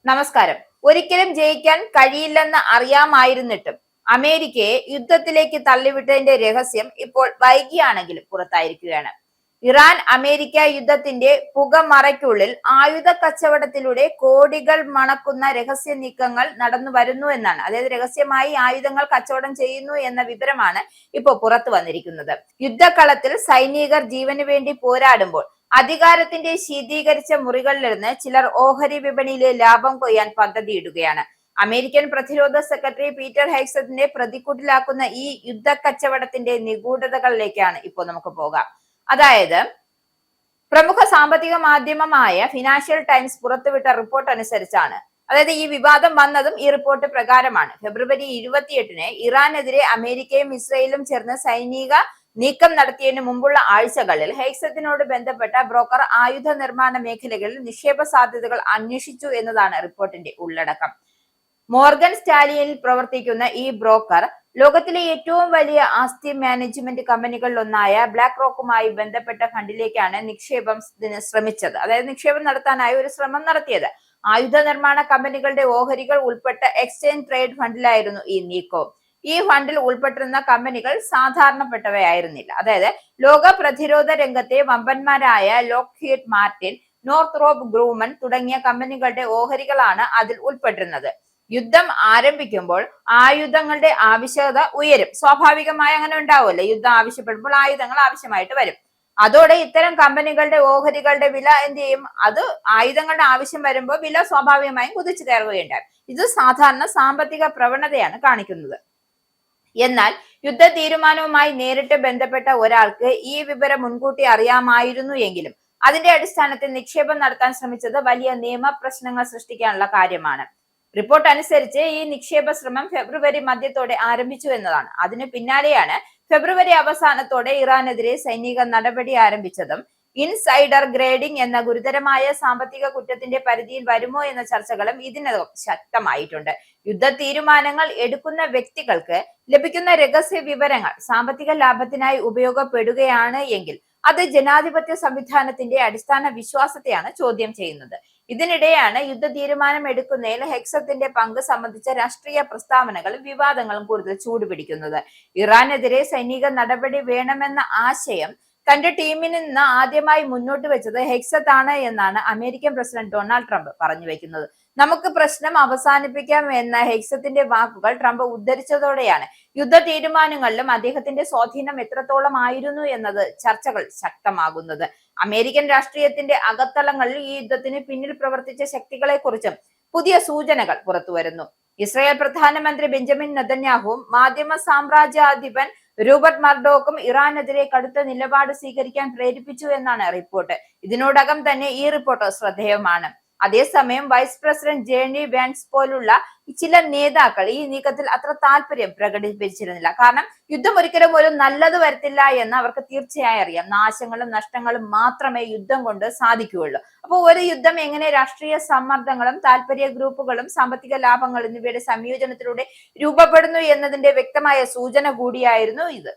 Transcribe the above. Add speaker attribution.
Speaker 1: നമസ്കാരം. ഒരിക്കലും ജയിക്കാൻ കഴിയില്ലെന്ന് അറിയാമായിരുന്നിട്ടും അമേരിക്കയെ യുദ്ധത്തിലേക്ക് തള്ളിവിട്ടതിന്റെ രഹസ്യം ഇപ്പോൾ വൈകിയാണെങ്കിലും പുറത്തായിരിക്കുകയാണ്. ഇറാൻ അമേരിക്ക യുദ്ധത്തിന്റെ പുകമറയ്ക്കുള്ളിൽ ആയുധ കച്ചവടത്തിലൂടെ കോടികൾ മണക്കുന്ന രഹസ്യ നീക്കങ്ങൾ നടന്നു വരുന്നു എന്നാണ്. അതായത് രഹസ്യമായി ആയുധങ്ങൾ കച്ചവടം ചെയ്യുന്നു എന്ന വിവരമാണ് ഇപ്പോൾ പുറത്തു വന്നിരിക്കുന്നത്. യുദ്ധക്കളത്തിൽ സൈനികർ ജീവന് വേണ്ടി പോരാടുമ്പോൾ അധികാരത്തിന്റെ ശീതീകരിച്ച മുറികളിലിരുന്ന് ചിലർ ഓഹരി വിപണിയിലെ ലാഭം കൊയ്യാൻ പദ്ധതിയിടുകയാണ്. അമേരിക്കൻ പ്രതിരോധ സെക്രട്ടറി പീറ്റർ ഹെഗ്സറ്റിനെ പ്രതിക്കൂട്ടിലാക്കുന്ന ഈ യുദ്ധ കച്ചവടത്തിന്റെ നിഗൂഢതകളിലേക്കാണ് ഇപ്പോൾ നമുക്ക് പോകാം. അതായത് പ്രമുഖ സാമ്പത്തിക മാധ്യമമായ ഫിനാൻഷ്യൽ ടൈംസ് പുറത്തുവിട്ട റിപ്പോർട്ട് അനുസരിച്ചാണ്. അതായത് ഈ വിവാദം വന്നതും ഈ റിപ്പോർട്ട് പ്രകാരമാണ്. ഫെബ്രുവരി 28-ന് ഇറാനെതിരെ അമേരിക്കയും ഇസ്രയേലും ചേർന്ന് സൈനിക നീക്കം നടത്തിയതിനു മുമ്പുള്ള ആഴ്ചകളിൽ ഹെഗ്സറ്റിനോട് ബന്ധപ്പെട്ട ബ്രോക്കർ ആയുധ നിർമ്മാണ മേഖലകളിൽ നിക്ഷേപ സാധ്യതകൾ അന്വേഷിച്ചു എന്നതാണ് റിപ്പോർട്ടിന്റെ ഉള്ളടക്കം. മോർഗൻ സ്റ്റാലിയനിൽ പ്രവർത്തിക്കുന്ന ഈ ബ്രോക്കർ ലോകത്തിലെ ഏറ്റവും വലിയ ആസ്തി മാനേജ്മെന്റ് കമ്പനികളിൽ ഒന്നായ ബ്ലാക്ക് റോക്കുമായി ബന്ധപ്പെട്ട ഫണ്ടിലേക്കാണ് നിക്ഷേപത്തിന് ശ്രമിച്ചത്. അതായത് നിക്ഷേപം നടത്താനായി ഒരു ശ്രമം നടത്തിയത്. ആയുധ നിർമ്മാണ കമ്പനികളുടെ ഓഹരികൾ ഉൾപ്പെട്ട എക്സ്ചേഞ്ച് ട്രേഡ് ഫണ്ടിലായിരുന്നു ഈ നീക്കവും. ഈ ഫണ്ടിൽ ഉൾപ്പെട്ടിരുന്ന കമ്പനികൾ സാധാരണപ്പെട്ടവയായിരുന്നില്ല. അതായത് ലോക പ്രതിരോധ രംഗത്തെ വമ്പന്മാരായ ലോക്ഹീഡ് മാർട്ടിൻ, നോർത്ത്റോപ്പ് ഗ്രൂമൻ തുടങ്ങിയ കമ്പനികളുടെ ഓഹരികളാണ് അതിൽ ഉൾപ്പെട്ടിരുന്നത്. യുദ്ധം ആരംഭിക്കുമ്പോൾ ആയുധങ്ങളുടെ ആവശ്യകത ഉയരും. സ്വാഭാവികമായി അങ്ങനെ ഉണ്ടാവുമല്ലോ. യുദ്ധം ആവശ്യപ്പെടുമ്പോൾ ആയുധങ്ങൾ ആവശ്യമായിട്ട് വരും. അതോടെ ഇത്തരം കമ്പനികളുടെ ഓഹരികളുടെ വില എന്ത് ചെയ്യും? അത് ആയുധങ്ങളുടെ ആവശ്യം വരുമ്പോൾ വില സ്വാഭാവികമായും കുതിച്ചു കയറുകയുണ്ടായി. ഇത് സാധാരണ സാമ്പത്തിക പ്രവണതയാണ് കാണിക്കുന്നത്. എന്നാൽ യുദ്ധ തീരുമാനവുമായി നേരിട്ട് ബന്ധപ്പെട്ട ഒരാൾക്ക് ഈ വിവരം മുൻകൂട്ടി അറിയാമായിരുന്നു എങ്കിലും അതിന്റെ അടിസ്ഥാനത്തിൽ നിക്ഷേപം നടത്താൻ ശ്രമിച്ചത് വലിയ നിയമ പ്രശ്നങ്ങൾ സൃഷ്ടിക്കാനുള്ള കാര്യമാണ്. റിപ്പോർട്ട് അനുസരിച്ച് ഈ നിക്ഷേപ ശ്രമം ഫെബ്രുവരി മധ്യത്തോടെ ആരംഭിച്ചു എന്നതാണ്. അതിന് പിന്നാലെയാണ് ഫെബ്രുവരി അവസാനത്തോടെ ഇറാനെതിരെ സൈനിക നടപടി ആരംഭിച്ചതും. ഇൻസൈഡർ ഗ്രേഡിംഗ് എന്ന ഗുരുതരമായ സാമ്പത്തിക കുറ്റത്തിന്റെ പരിധിയിൽ വരുമോ എന്ന ചർച്ചകളും ഇതിനകം ശക്തമായിട്ടുണ്ട്. യുദ്ധ തീരുമാനങ്ങൾ എടുക്കുന്ന വ്യക്തികൾക്ക് ലഭിക്കുന്ന രഹസ്യ വിവരങ്ങൾ സാമ്പത്തിക ലാഭത്തിനായി ഉപയോഗപ്പെടുകയാണ് എങ്കിൽ അത് ജനാധിപത്യ സംവിധാനത്തിന്റെ അടിസ്ഥാന വിശ്വാസത്തെയാണ് ചോദ്യം ചെയ്യുന്നത്. ഇതിനിടെയാണ് യുദ്ധ തീരുമാനം എടുക്കുന്നതിൽ ഹെഗ്സത്തിന്റെ പങ്ക് സംബന്ധിച്ച രാഷ്ട്രീയ പ്രസ്താവനകളും വിവാദങ്ങളും കൂടുതൽ ചൂടുപിടിക്കുന്നത്. ഇറാനെതിരെ സൈനിക നടപടി വേണമെന്ന ആശയം തന്റെ ടീമിൽ നിന്ന് ആദ്യമായി മുന്നോട്ട് വെച്ചത് ഹെഗ്സത്ത് ആണ് എന്നാണ് അമേരിക്കൻ പ്രസിഡന്റ് ഡൊണാൾഡ് ട്രംപ് പറഞ്ഞു വെക്കുന്നത്. നമുക്ക് പ്രശ്നം അവസാനിപ്പിക്കാം എന്ന ഹെഗ്സത്തിന്റെ വാക്കുകൾ ട്രംപ് ഉദ്ധരിച്ചതോടെയാണ് യുദ്ധ തീരുമാനങ്ങളിലും അദ്ദേഹത്തിന്റെ സ്വാധീനം എത്രത്തോളം ആയിരുന്നു എന്നത് ചർച്ചകൾ ശക്തമാകുന്നത്. അമേരിക്കൻ രാഷ്ട്രീയത്തിന്റെ അകത്തളങ്ങളിൽ ഈ യുദ്ധത്തിന് പിന്നിൽ പ്രവർത്തിച്ച ശക്തികളെ കുറിച്ചും പുതിയ സൂചനകൾ പുറത്തുവരുന്നു. ഇസ്രായേൽ പ്രധാനമന്ത്രി ബെഞ്ചമിൻ നെതന്യാഹുവും മാധ്യമ സാമ്രാജ്യാധിപൻ റൂപ്പർട്ട് മർഡോക്കും ഇറാനെതിരെ കടുത്ത നിലപാട് സ്വീകരിക്കാൻ പ്രേരിപ്പിച്ചു എന്നാണ് റിപ്പോർട്ട്. ഇതിനോടകം തന്നെ ഈ റിപ്പോർട്ട് ശ്രദ്ധേയമാണ്. അതേസമയം വൈസ് പ്രസിഡന്റ് ജേണി വാൻസ് പോലുള്ള ചില നേതാക്കൾ ഈ നീക്കത്തിൽ അത്ര താല്പര്യം പ്രകടിപ്പിച്ചിരുന്നില്ല. കാരണം യുദ്ധം ഒരിക്കലും ഒരു നല്ലത് വരുത്തില്ല എന്ന് അവർക്ക് തീർച്ചയായും അറിയാം. നാശങ്ങളും നഷ്ടങ്ങളും മാത്രമേ യുദ്ധം കൊണ്ട് സാധിക്കുകയുള്ളൂ. അപ്പോൾ ഒരു യുദ്ധം എങ്ങനെ രാഷ്ട്രീയ സമ്മർദ്ദങ്ങളും താല്പര്യ ഗ്രൂപ്പുകളും സാമ്പത്തിക ലാഭങ്ങൾ എന്നിവയുടെ സംയോജനത്തിലൂടെ രൂപപ്പെടുന്നു എന്നതിന്റെ വ്യക്തമായ സൂചന കൂടിയായിരുന്നു ഇത്.